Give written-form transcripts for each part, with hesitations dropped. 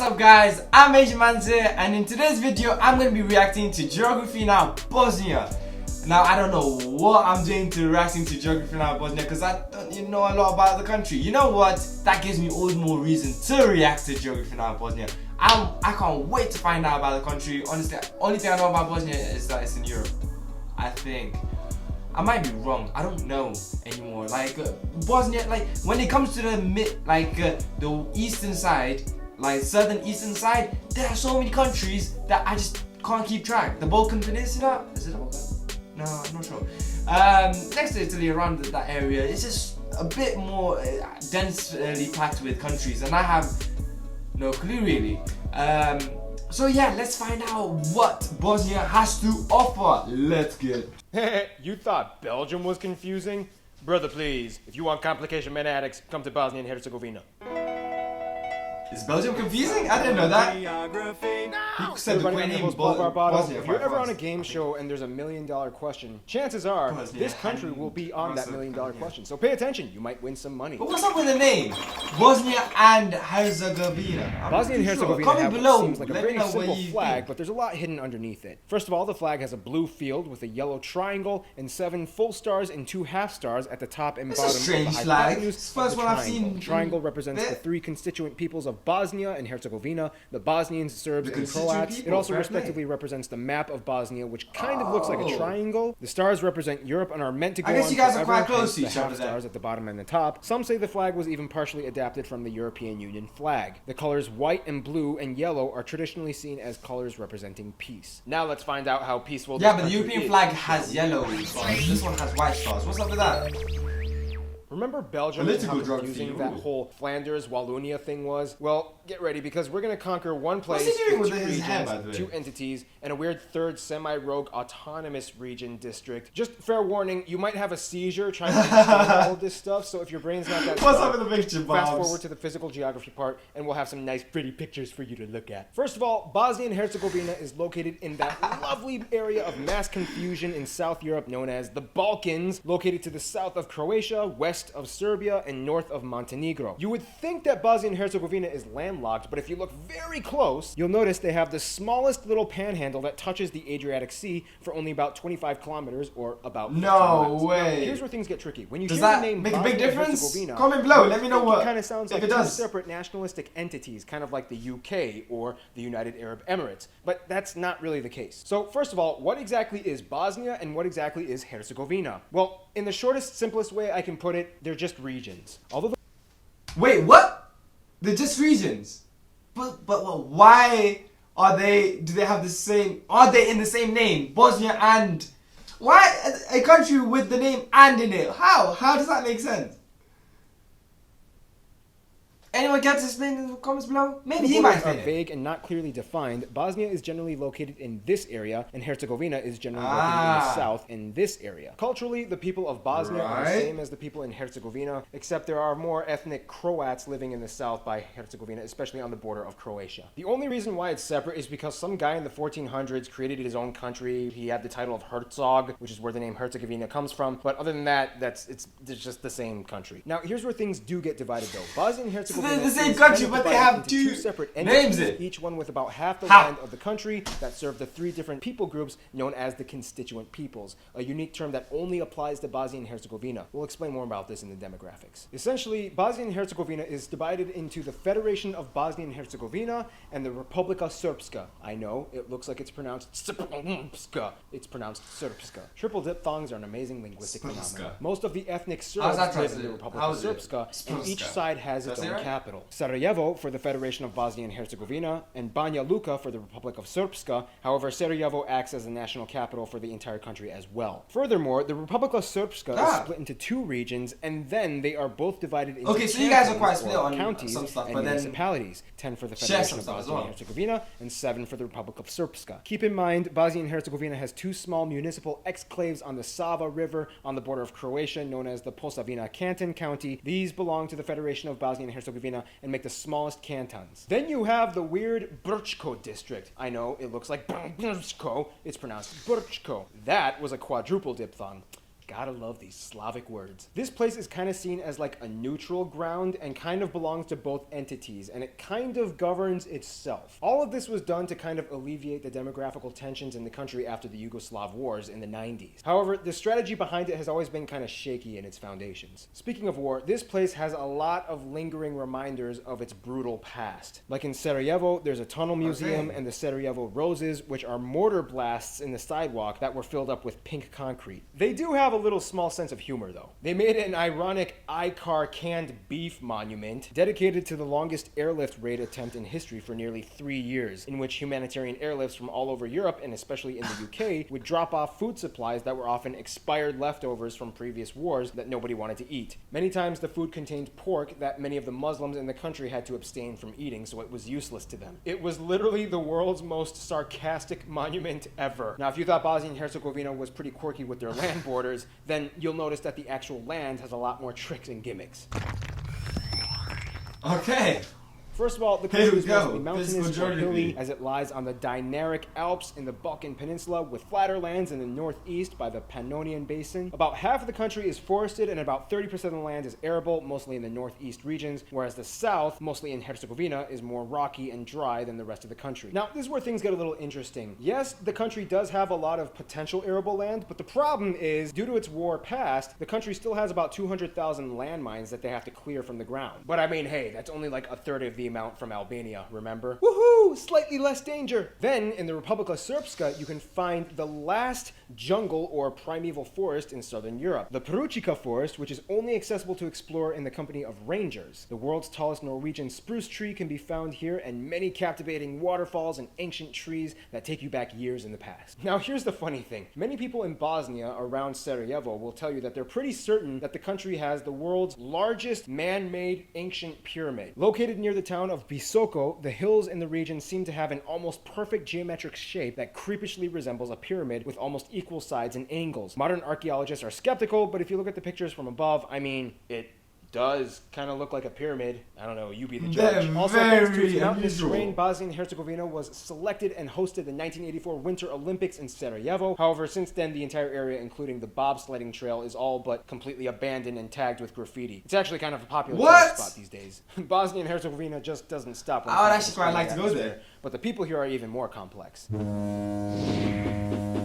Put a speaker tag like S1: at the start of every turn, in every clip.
S1: up guys, I'm Asian Manze, and in today's video I'm going to be reacting to Geography Now Bosnia. Now I don't know what I'm doing to reacting to Geography Now Bosnia because I don't even know a lot about the country. You know what? That gives me all the more reason to react to Geography Now Bosnia. I can't wait to find out about the country. Honestly, only thing I know about Bosnia is that it's in Europe. I think. I might be wrong. I don't know anymore. Like Bosnia, like when it comes to the the eastern side, like southern eastern side, there are so many countries that I just can't keep track. The Balkan Peninsula, is it a Balkan? No, I'm not sure. Next to Italy, around that area, it's just a bit more densely packed with countries, and I have no clue really. So yeah, let's find out what Bosnia has to offer. Let's get.
S2: You thought Belgium was confusing? Brother, please, if you want complication addicts, come to Bosnia and Herzegovina.
S1: Is Belgium confusing? I didn't know that. He said the Queen name Bosnia.
S2: If you're ever on a game show and there's $1 million question, chances are this country will be on that $1 million question. So pay attention, you might win some money.
S1: But what's up with the name? Bosnia and Herzegovina.
S2: Bosnia and Herzegovina have what seems like a very simple flag, but there's a lot hidden underneath it. First of all, the flag has a blue field with a yellow triangle and 7 full stars and 2 half stars at the top and bottom of the hypotenuse.
S1: First one I've seen.
S2: The triangle represents the 3 constituent peoples of Bosnia and Herzegovina, the Bosnians, Serbs, and Croats. It also respectively represents the map of Bosnia, which kind of looks like a triangle. The stars represent Europe and are meant to go on forever. I guess you guys are quite close to each other. Stars at the bottom and the top. Some say the flag was even partially adapted from the European Union flag. The colors white and blue and yellow are traditionally seen as colors representing peace. Now let's find out how peaceful this country is.
S1: Yeah, but the European flag has yellow stars. This one has white stars. What's up with that?
S2: Remember Belgium and how confusing that whole Flanders, Wallonia thing was? Well, get ready because we're going to conquer one place, 2 regions, 2 entities, and a weird third semi-rogue autonomous region district. Just fair warning, you might have a seizure trying to understand all of this stuff, so if your brain's not that
S1: What's up with the picture,
S2: fast forward to the physical geography part, and we'll have some nice pretty pictures for you to look at. First of all, Bosnia and Herzegovina is located in that lovely area of mass confusion in South Europe known as the Balkans, located to the south of Croatia, west of Serbia, and north of Montenegro. You would think that Bosnia and Herzegovina is landlocked, but if you look very close, you'll notice they have the smallest little panhandle that touches the Adriatic Sea for only about 25 kilometers, or about 15 miles.
S1: way.
S2: Now, here's where things get tricky. When you
S1: Does
S2: hear
S1: that
S2: the name
S1: make
S2: Bosnia
S1: a big difference?
S2: Comment
S1: below. Let me know what.
S2: It kind of sounds like 2 separate nationalistic entities, kind of like the UK or the United Arab Emirates. But that's not really the case. So first of all, what exactly is Bosnia and what exactly is Herzegovina? Well, in the shortest, simplest way I can put it, they're just regions. Although
S1: Wait, what? They're just regions. But why are they? Do they have the same? Are they in the same name? Bosnia and why a country with the name "and" in it? How? How does that make sense? Anyone care to explain in the comments below? Maybe he might explain it.
S2: Vague and not clearly defined. Bosnia is generally located in this area, and Herzegovina is generally located in the south in this area. Culturally, the people of Bosnia are the same as the people in Herzegovina, except there are more ethnic Croats living in the south by Herzegovina, especially on the border of Croatia. The only reason why it's separate is because some guy in the 1400s created his own country. He had the title of Herzog, which is where the name Herzegovina comes from. But other than that, it's just the same country. Now, here's where things do get divided, though. Bosnia and Herzegovina.
S1: They're the same country, but they have 2
S2: separate
S1: names.
S2: Each one with about half the land of the country that serve the 3 different people groups known as the constituent peoples, a unique term that only applies to Bosnia and Herzegovina. We'll explain more about this in the demographics. Essentially, Bosnia and Herzegovina is divided into the Federation of Bosnia and Herzegovina and the Republika Srpska. I know, it looks like it's pronounced Srpska. It's pronounced Srpska. Triple diphthongs are an amazing linguistic phenomenon. Most of the ethnic Serbs live in the Republika Srpska, and each side has its own capital. Sarajevo for the Federation of Bosnia and Herzegovina, and Banja Luka for the Republic of Srpska. However, Sarajevo acts as the national capital for the entire country as well. Furthermore, the Republika Srpska is split into 2 regions, and then they are both divided into
S1: so you guys are quite split on
S2: counties
S1: some stuff,
S2: and
S1: but
S2: municipalities. 10 for the Federation of Bosnia and Herzegovina, and 7 for the Republic of Srpska. Keep in mind, Bosnia and Herzegovina has 2 small municipal exclaves on the Sava River on the border of Croatia, known as the Posavina Canton County. These belong to the Federation of Bosnia and Herzegovina and make the smallest cantons. Then you have the weird Brčko district. I know, it looks like Brčko. It's pronounced Brčko. That was a quadruple diphthong. Gotta love these Slavic words. This place is kind of seen as like a neutral ground and kind of belongs to both entities, and it kind of governs itself. All of this was done to kind of alleviate the demographical tensions in the country after the Yugoslav wars in the 90s. However, the strategy behind it has always been kind of shaky in its foundations. Speaking of war, this place has a lot of lingering reminders of its brutal past. Like in Sarajevo, there's a tunnel museum and the Sarajevo Roses, which are mortar blasts in the sidewalk that were filled up with pink concrete. They do have a little small sense of humor though. They made an ironic iCar canned beef monument dedicated to the longest airlift raid attempt in history for nearly 3 years, in which humanitarian airlifts from all over Europe and especially in the UK would drop off food supplies that were often expired leftovers from previous wars that nobody wanted to eat. Many times the food contained pork that many of the Muslims in the country had to abstain from eating, so it was useless to them. It was literally the world's most sarcastic monument ever. Now, if you thought Bosnia and Herzegovina was pretty quirky with their land borders, then you'll notice that the actual land has a lot more tricks and gimmicks.
S1: Okay.
S2: First of all, the country is mostly mountainous
S1: Physical
S2: or hilly,
S1: geography.
S2: as it lies on the Dinaric Alps in the Balkan Peninsula, with flatter lands in the northeast by the Pannonian Basin. About half of the country is forested, and about 30% of the land is arable, mostly in the northeast regions, whereas the south, mostly in Herzegovina, is more rocky and dry than the rest of the country. Now, this is where things get a little interesting. Yes, the country does have a lot of potential arable land, but the problem is, due to its war past, the country still has about 200,000 landmines that they have to clear from the ground. But I mean, hey, that's only like a third of the amount from Albania, remember? Woohoo! Slightly less danger! Then, in the Republika Srpska, you can find the last jungle or primeval forest in southern Europe. The Perućica forest, which is only accessible to explore in the company of rangers. The world's tallest Norwegian spruce tree can be found here, and many captivating waterfalls and ancient trees that take you back years in the past. Now, here's the funny thing. Many people in Bosnia around Sarajevo will tell you that they're pretty certain that the country has the world's largest man-made ancient pyramid. Located near the town of Visoko, the hills in the region seem to have an almost perfect geometric shape that creepishly resembles a pyramid with almost equal sides and angles. Modern archaeologists are skeptical, but if you look at the pictures from above, I mean, it does kind of look like a pyramid. I don't know, you be the judge. Also, thanks to its mountainous terrain, Bosnia and Herzegovina was selected and hosted the 1984 Winter Olympics in Sarajevo. However, since then, the entire area, including the bobsledding trail, is all but completely abandoned and tagged with graffiti. It's actually kind of a popular tourist spot these days. Bosnia and Herzegovina just doesn't stop.
S1: I would actually quite like to go there.
S2: But the people here are even more complex.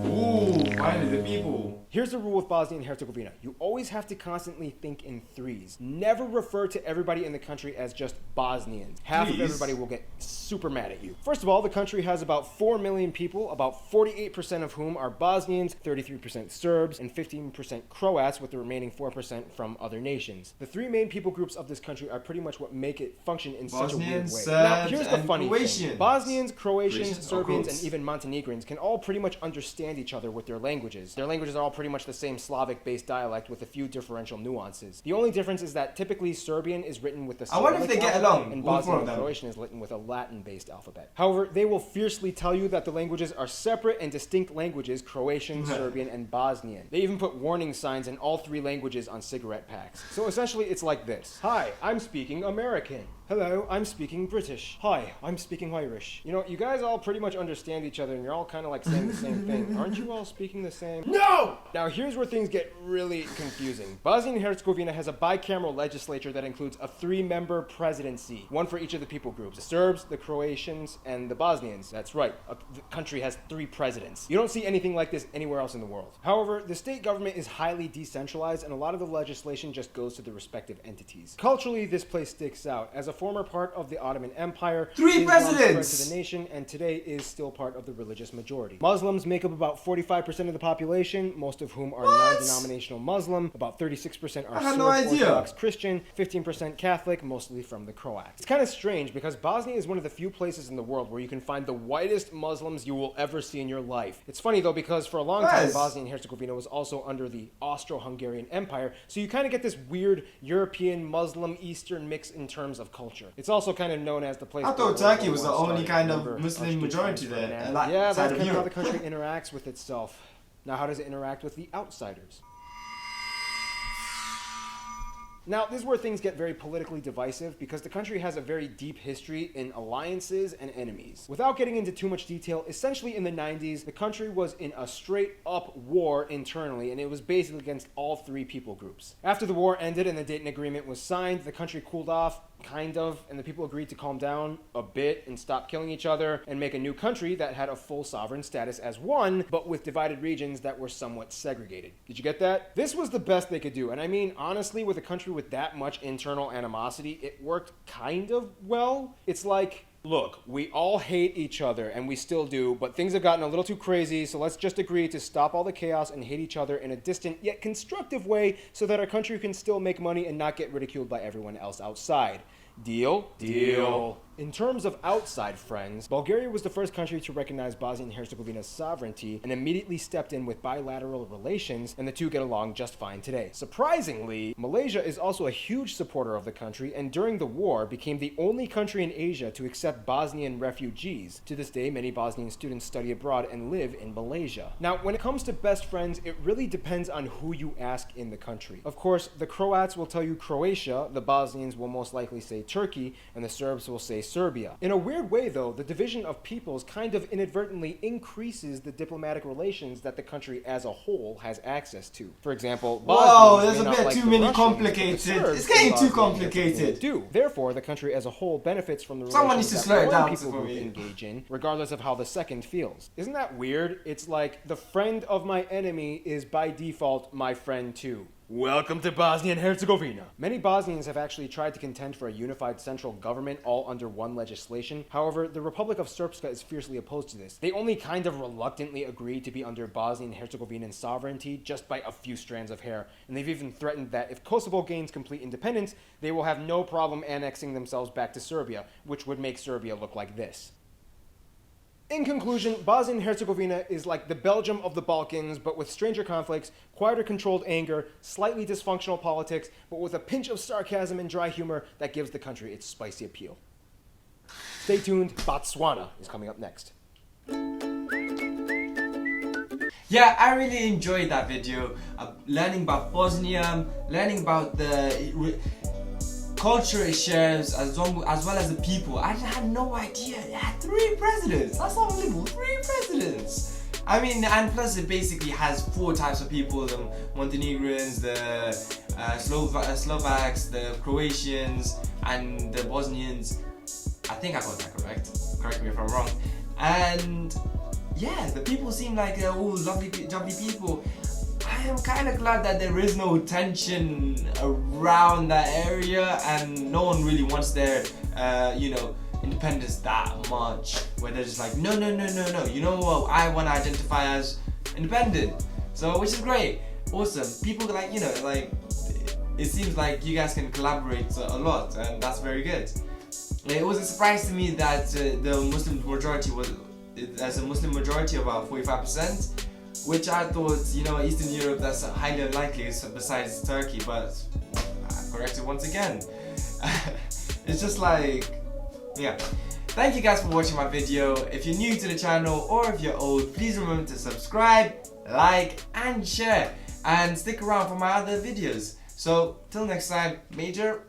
S1: Ooh, finally the people.
S2: Here's the rule with Bosnia and Herzegovina. You always have to constantly think in threes. Never refer to everybody in the country as just Bosnians. Half of everybody will get super mad at you. First of all, the country has about 4 million people, about 48% of whom are Bosnians, 33% Serbs, and 15% Croats, with the remaining 4% from other nations. The three main people groups of this country are pretty much what make it function in such a weird way. Now, here's the funny thing. Bosnians, Croatians, Serbians, and even Montenegrins can all pretty much understand each other with their languages. Their languages are all pretty much the same Slavic-based dialect with a few differential nuances. The only difference is that typically Serbian is written with the Cyrillic
S1: I wonder if they get along,
S2: and Bosnian and Croatian is written with a Latin-based alphabet. However, they will fiercely tell you that the languages are separate and distinct languages: Croatian, Serbian, and Bosnian. They even put warning signs in all three languages on cigarette packs. So essentially, it's like this. Hi, I'm speaking American. Hello, I'm speaking British. Hi, I'm speaking Irish. You know, you guys all pretty much understand each other and you're all kind of like saying the same thing. Aren't you all speaking the same? No! Now here's where things get really confusing. Bosnia and Herzegovina has a bicameral legislature that includes a 3-member presidency, one for each of the people groups: the Serbs, the Croatians, and the Bosnians. That's right, the country has 3 presidents. You don't see anything like this anywhere else in the world. However, the state government is highly decentralized and a lot of the legislation just goes to the respective entities. Culturally, this place sticks out. As a former part of the Ottoman Empire,
S1: 3 presidents
S2: spread to the nation, and today is still part of the religious majority. Muslims make up about 45% of the population, most of whom are non-denominational Muslim. About 36% are Serb Orthodox Christian, 15% Catholic, mostly from the Croats. It's kind of strange because Bosnia is one of the few places in the world where you can find the whitest Muslims you will ever see in your life. It's funny though, because for a long time Bosnia and Herzegovina was also under the Austro-Hungarian Empire, so you kind of get this weird European Muslim Eastern mix in terms of culture. It's also kind of known as the place.
S1: I thought Turkey was the only kind of Muslim majority there.
S2: Yeah, that's kind of how the country interacts with itself. Now, how does it interact with the outsiders? Now, this is where things get very politically divisive because the country has a very deep history in alliances and enemies. Without getting into too much detail, essentially in the 90s, the country was in a straight-up war internally, and it was basically against all three people groups. After the war ended and the Dayton Agreement was signed, the country cooled off, kind of, and the people agreed to calm down a bit and stop killing each other and make a new country that had a full sovereign status as one, but with divided regions that were somewhat segregated. Did you get that? This was the best they could do, and I mean, honestly, with a country with that much internal animosity, it worked kind of well. It's like, look, we all hate each other, and we still do, but things have gotten a little too crazy, so let's just agree to stop all the chaos and hate each other in a distant yet constructive way so that our country can still make money and not get ridiculed by everyone else outside. Deal? Deal. In terms of outside friends, Bulgaria was the first country to recognize Bosnia and Herzegovina's sovereignty and immediately stepped in with bilateral relations, and the two get along just fine today. Surprisingly, Malaysia is also a huge supporter of the country, and during the war became the only country in Asia to accept Bosnian refugees. To this day, many Bosnian students study abroad and live in Malaysia. Now, when it comes to best friends, it really depends on who you ask in the country. Of course, the Croats will tell you Croatia, the Bosnians will most likely say Turkey, and the Serbs will say Serbia. In a weird way, though, the division of peoples kind of inadvertently increases the diplomatic relations that the country as a whole has access to. For example,
S1: whoa, there's
S2: Bosnians
S1: a bit too many complicated. It's getting too complicated.
S2: Therefore, the country as a whole benefits from the
S1: Someone needs
S2: relations
S1: to slow it
S2: that
S1: down
S2: one people
S1: for
S2: group
S1: me.
S2: engage in, regardless of how the second feels. Isn't that weird? It's like the friend of my enemy is by default my friend too. Welcome to Bosnia and Herzegovina. Many Bosnians have actually tried to contend for a unified central government all under one legislation. However, the Republic of Srpska is fiercely opposed to this. They only kind of reluctantly agreed to be under Bosnian and Herzegovinian sovereignty just by a few strands of hair. And they've even threatened that if Kosovo gains complete independence, they will have no problem annexing themselves back to Serbia, which would make Serbia look like this. In conclusion, Bosnia and Herzegovina is like the Belgium of the Balkans, but with stranger conflicts, quieter controlled anger, slightly dysfunctional politics, but with a pinch of sarcasm and dry humor that gives the country its spicy appeal. Stay tuned, Botswana is coming up next.
S1: Yeah, I really enjoyed that video. Learning about Bosnia, learning about the culture it shares as well as the people. I had no idea it had 3 presidents. That's unbelievable. 3 presidents. I mean, and plus it basically has 4 types of people: the Montenegrins, the Slovaks, the Croatians, and the Bosnians. I think I got that correct. Correct me if I'm wrong. And yeah, the people seem like they're all lovely people. I am kind of glad that there is no tension around that area, and no one really wants their, independence that much. Where they're just like, no. You know what? I want to identify as independent. So, which is great, awesome. People like, it seems like you guys can collaborate a lot, and that's very good. It was a surprise to me that the Muslim majority there's a Muslim majority of about 45%. Which I thought, Eastern Europe, that's highly unlikely besides Turkey, but I'm corrected once again. It's just like, yeah. Thank you guys for watching my video. If you're new to the channel or if you're old, please remember to subscribe, like, and share. And stick around for my other videos. So, till next time, Major